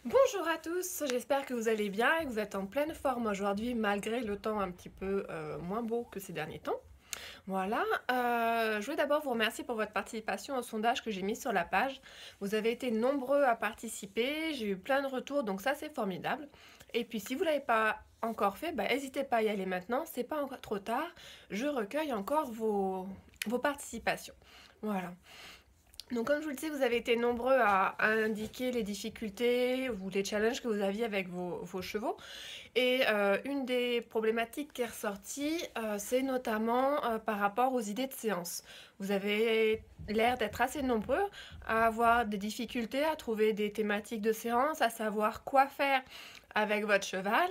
Bonjour à tous, j'espère que vous allez bien et que vous êtes en pleine forme aujourd'hui malgré le temps un petit peu moins beau que ces derniers temps. Voilà, je voulais d'abord vous remercier pour votre participation au sondage que j'ai mis sur la page. Vous avez été nombreux à participer, j'ai eu plein de retours, donc ça c'est formidable. Et puis si vous ne l'avez pas encore fait, n'hésitez pas à y aller maintenant, c'est pas encore trop tard, je recueille encore vos participations. Voilà. Donc comme je vous le disais, vous avez été nombreux à indiquer les difficultés ou les challenges que vous aviez avec vos chevaux. Et une des problématiques qui est ressortie, c'est notamment par rapport aux idées de séance. Vous avez l'air d'être assez nombreux à avoir des difficultés à trouver des thématiques de séance, à savoir quoi faire avec votre cheval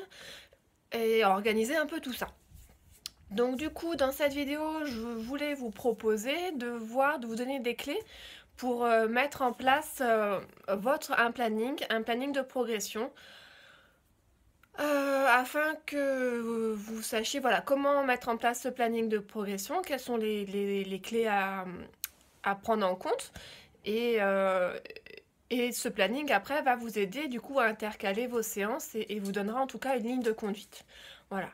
et à organiser un peu tout ça. Donc du coup, dans cette vidéo, je voulais vous proposer de vous donner des clés pour mettre en place un planning de progression, afin que vous sachiez voilà, comment mettre en place ce planning de progression, quelles sont les clés à prendre en compte. Et ce planning, après, va vous aider du coup à intercaler vos séances et vous donnera en tout cas une ligne de conduite. Voilà.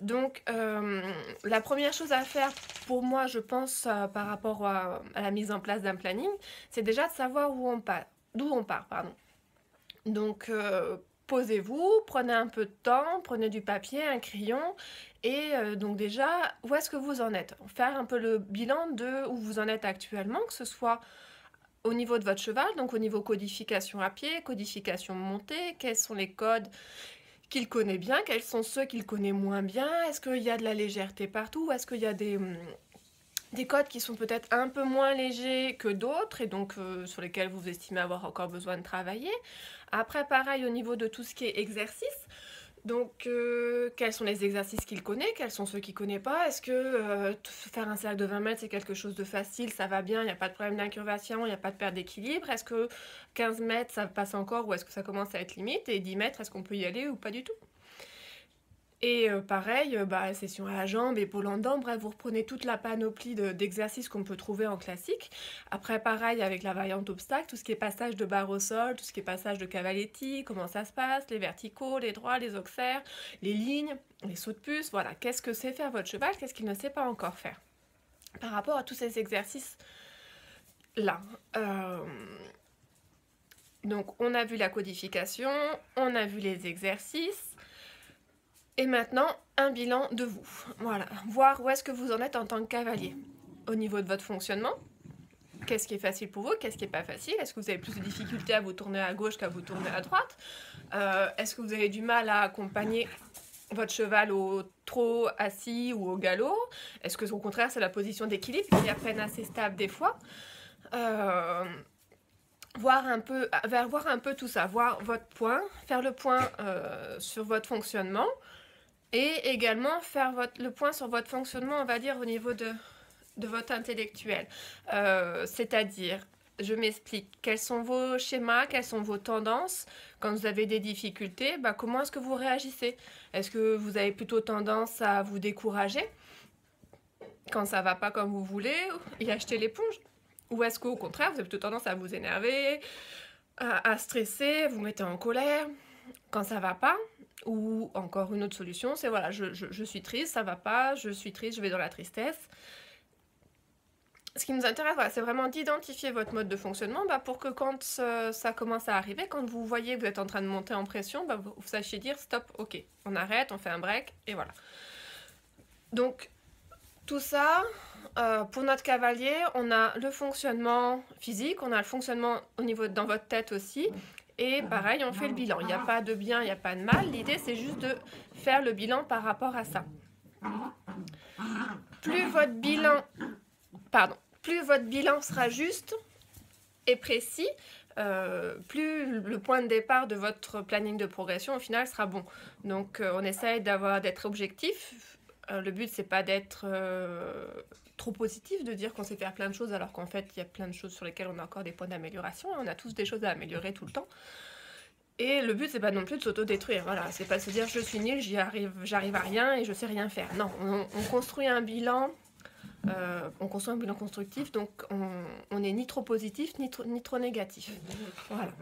Donc, la première chose à faire pour moi, je pense, par rapport à la mise en place d'un planning, c'est déjà de savoir d'où on part, pardon. Donc, posez-vous, prenez un peu de temps, prenez du papier, un crayon, et donc déjà, où est-ce que vous en êtes? Faire un peu le bilan de où vous en êtes actuellement, que ce soit au niveau de votre cheval, donc au niveau codification à pied, codification montée, quels sont les codes qu'il connaît bien, quels sont ceux qu'il connaît moins bien, est-ce qu'il y a de la légèreté partout, est-ce qu'il y a des codes qui sont peut-être un peu moins légers que d'autres et donc sur lesquels vous estimez avoir encore besoin de travailler. Après, pareil au niveau de tout ce qui est exercice. Donc, quels sont les exercices qu'il connaît? Quels sont ceux qu'il connaît pas? Est-ce que faire un cercle de 20 mètres, c'est quelque chose de facile, ça va bien, il n'y a pas de problème d'incurvation, il n'y a pas de perte d'équilibre? Est-ce que 15 mètres, ça passe encore ou est-ce que ça commence à être limite? Et 10 mètres, est-ce qu'on peut y aller ou pas du tout? Et pareil, session à la jambe, épaule en dents, bref, vous reprenez toute la panoplie d'exercices qu'on peut trouver en classique. Après, pareil, avec la variante obstacle, tout ce qui est passage de barre au sol, tout ce qui est passage de cavaletti, comment ça se passe, les verticaux, les droits, les auxerres, les lignes, les sauts de puce, voilà. Qu'est-ce que sait faire votre cheval? Qu'est-ce qu'il ne sait pas encore faire? Par rapport à tous ces exercices-là. Donc, on a vu la codification, on a vu les exercices. Et maintenant, un bilan de vous. Voilà, voir où est-ce que vous en êtes en tant que cavalier. Au niveau de votre fonctionnement, qu'est-ce qui est facile pour vous, qu'est-ce qui n'est pas facile? Est-ce que vous avez plus de difficultés à vous tourner à gauche qu'à vous tourner à droite? Est-ce que vous avez du mal à accompagner votre cheval au trot assis ou au galop? Est-ce que au contraire c'est la position d'équilibre qui est à peine assez stable des fois? Voir un peu tout ça, voir votre point, faire le point sur votre fonctionnement. Et également faire le point sur votre fonctionnement, on va dire, au niveau de votre intellectuel. C'est-à-dire, je m'explique, quels sont vos schémas, quelles sont vos tendances? Quand vous avez des difficultés, comment est-ce que vous réagissez? Est-ce que vous avez plutôt tendance à vous décourager quand ça va pas comme vous voulez et acheter l'éponge? Ou est-ce qu'au contraire, vous avez plutôt tendance à vous énerver, à stresser, vous mettez en colère quand ça va pas? Ou encore une autre solution, c'est voilà, je suis triste, ça va pas, je suis triste, je vais dans la tristesse. Ce qui nous intéresse, voilà, c'est vraiment d'identifier votre mode de fonctionnement pour que quand ça commence à arriver, quand vous voyez que vous êtes en train de monter en pression, vous sachiez dire stop, ok, on arrête, on fait un break, et voilà. Donc, tout ça, pour notre cavalier, on a le fonctionnement physique, on a le fonctionnement au niveau dans votre tête aussi. Et pareil, on fait le bilan. Il n'y a pas de bien, il n'y a pas de mal. L'idée, c'est juste de faire le bilan par rapport à ça. Plus votre bilan sera juste et précis, plus le point de départ de votre planning de progression, au final, sera bon. Donc, on essaye d'être objectif. Le but, c'est pas d'être trop positif, de dire qu'on sait faire plein de choses alors qu'en fait, il y a plein de choses sur lesquelles on a encore des points d'amélioration. On a tous des choses à améliorer tout le temps. Et le but, c'est pas non plus de s'auto-détruire. Voilà, c'est pas de se dire je suis nul, j'arrive à rien et je sais rien faire. Non, on construit un bilan. On construit un bilan constructif, donc on n'est ni trop positif ni trop négatif. Voilà.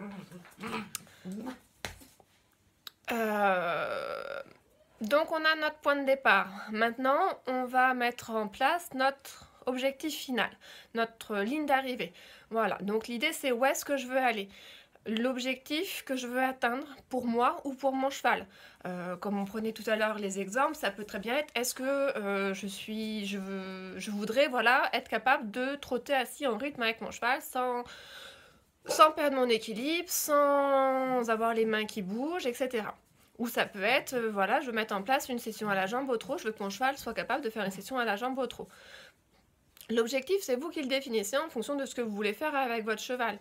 Donc on a notre point de départ. Maintenant, on va mettre en place notre objectif final, notre ligne d'arrivée. Voilà, donc l'idée c'est où est-ce que je veux aller, l'objectif que je veux atteindre pour moi ou pour mon cheval. Comme on prenait tout à l'heure les exemples, ça peut très bien être est-ce que je voudrais voilà, être capable de trotter assis en rythme avec mon cheval sans perdre mon équilibre, sans avoir les mains qui bougent, etc. Ou ça peut être, voilà, je veux mettre en place une session à la jambe au trot, je veux que mon cheval soit capable de faire une session à la jambe au trot. L'objectif, c'est vous qui le définissez en fonction de ce que vous voulez faire avec votre cheval.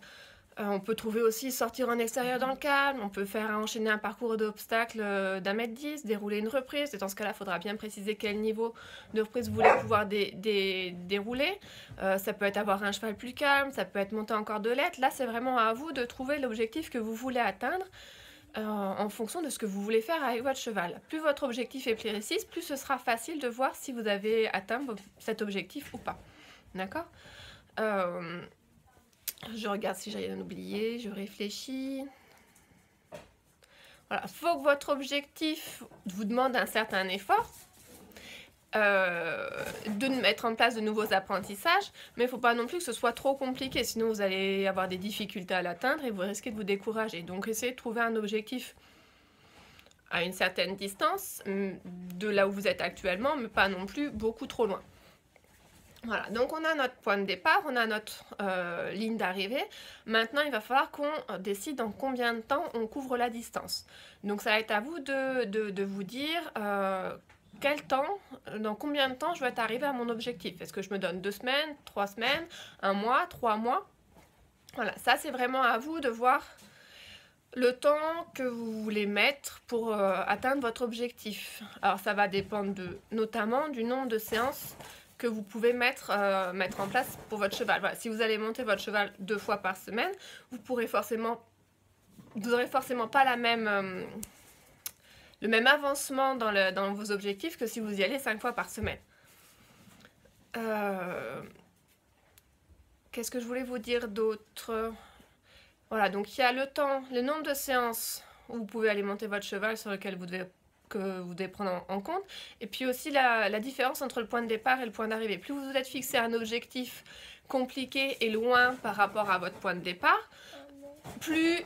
On peut trouver aussi sortir en extérieur dans le calme, on peut faire enchaîner un parcours d'obstacles d'1,10 m, dérouler une reprise, et dans ce cas-là, il faudra bien préciser quel niveau de reprise vous voulez pouvoir dérouler. Ça peut être avoir un cheval plus calme, ça peut être monter en cordelette. Là, c'est vraiment à vous de trouver l'objectif que vous voulez atteindre en fonction de ce que vous voulez faire avec votre cheval. Plus votre objectif est précis, plus ce sera facile de voir si vous avez atteint cet objectif ou pas. D'accord ? Je regarde si j'ai rien oublié, je réfléchis. Voilà, il faut que votre objectif vous demande un certain effort, de mettre en place de nouveaux apprentissages, mais il ne faut pas non plus que ce soit trop compliqué, sinon vous allez avoir des difficultés à l'atteindre et vous risquez de vous décourager. Donc essayez de trouver un objectif à une certaine distance de là où vous êtes actuellement, mais pas non plus beaucoup trop loin. Voilà, donc on a notre point de départ, on a notre ligne d'arrivée. Maintenant, il va falloir qu'on décide en combien de temps on couvre la distance. Donc ça va être à vous de vous dire quel temps, dans combien de temps je vais être arrivé à mon objectif. Est-ce que je me donne 2 semaines, 3 semaines, 1 mois, 3 mois? Voilà, ça c'est vraiment à vous de voir le temps que vous voulez mettre pour atteindre votre objectif. Alors ça va dépendre notamment du nombre de séances que vous pouvez mettre en place pour votre cheval. Voilà, si vous allez monter votre cheval 2 fois par semaine, vous n'aurez forcément pas le même avancement dans vos objectifs que si vous y allez 5 fois par semaine. Qu'est-ce que je voulais vous dire d'autre? Voilà, donc il y a le nombre de séances où vous pouvez aller monter votre cheval sur lequel que vous devez prendre en compte. Et puis aussi la différence entre le point de départ et le point d'arrivée. Plus vous vous êtes fixé un objectif compliqué et loin par rapport à votre point de départ, plus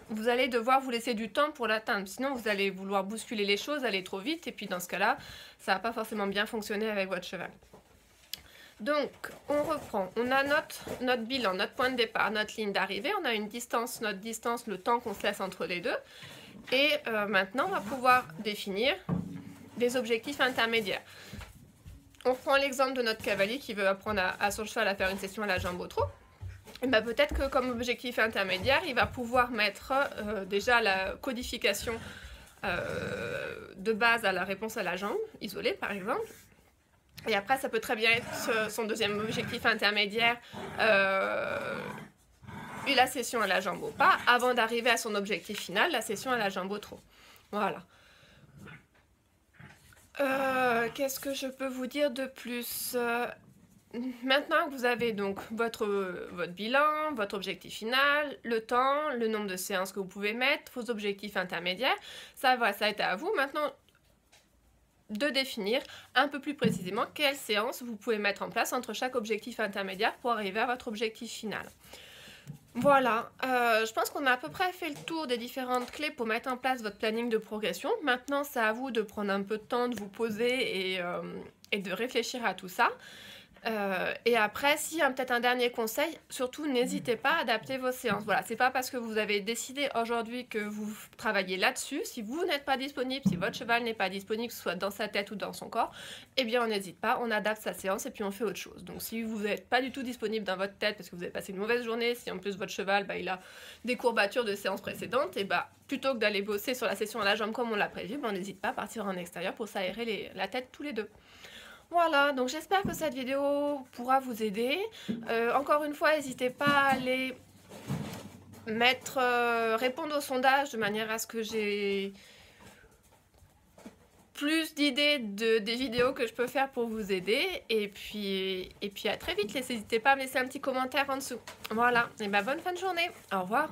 vous allez devoir vous laisser du temps pour l'atteindre. Sinon, vous allez vouloir bousculer les choses, aller trop vite, et puis dans ce cas-là, ça va pas forcément bien fonctionner avec votre cheval. Donc, on reprend. On a notre bilan, notre point de départ, notre ligne d'arrivée. On a une distance, notre distance, le temps qu'on se laisse entre les deux. Et maintenant, on va pouvoir définir des objectifs intermédiaires. On reprend l'exemple de notre cavalier qui veut apprendre à son cheval à faire une session à la jambe au trot. Et ben peut-être que comme objectif intermédiaire, il va pouvoir mettre déjà la codification de base à la réponse à la jambe, isolée par exemple. Et après, ça peut très bien être son deuxième objectif intermédiaire, la session à la jambe au pas, avant d'arriver à son objectif final, la session à la jambe au trot. Voilà. Qu'est-ce que je peux vous dire de plus? Maintenant que vous avez donc votre bilan, votre objectif final, le temps, le nombre de séances que vous pouvez mettre, vos objectifs intermédiaires, ça va être à vous maintenant de définir un peu plus précisément quelles séances vous pouvez mettre en place entre chaque objectif intermédiaire pour arriver à votre objectif final. Voilà, je pense qu'on a à peu près fait le tour des différentes clés pour mettre en place votre planning de progression. Maintenant, c'est à vous de prendre un peu de temps, de vous poser et de réfléchir à tout ça. Et après, s'il y a peut-être un dernier conseil, surtout n'hésitez pas à adapter vos séances. Voilà, c'est pas parce que vous avez décidé aujourd'hui que vous travaillez là-dessus, si vous n'êtes pas disponible, si votre cheval n'est pas disponible, que ce soit dans sa tête ou dans son corps, eh bien on n'hésite pas, on adapte sa séance et puis on fait autre chose. Donc si vous n'êtes pas du tout disponible dans votre tête parce que vous avez passé une mauvaise journée, si en plus votre cheval il a des courbatures de séances précédentes, et plutôt que d'aller bosser sur la session à la jambe comme on l'a prévu, on n'hésite pas à partir en extérieur pour s'aérer la tête tous les deux. Voilà, donc j'espère que cette vidéo pourra vous aider. Encore une fois, n'hésitez pas à aller répondre au sondage de manière à ce que j'ai plus d'idées des vidéos que je peux faire pour vous aider. Et puis à très vite, n'hésitez pas à me laisser un petit commentaire en dessous. Voilà, et bonne fin de journée. Au revoir.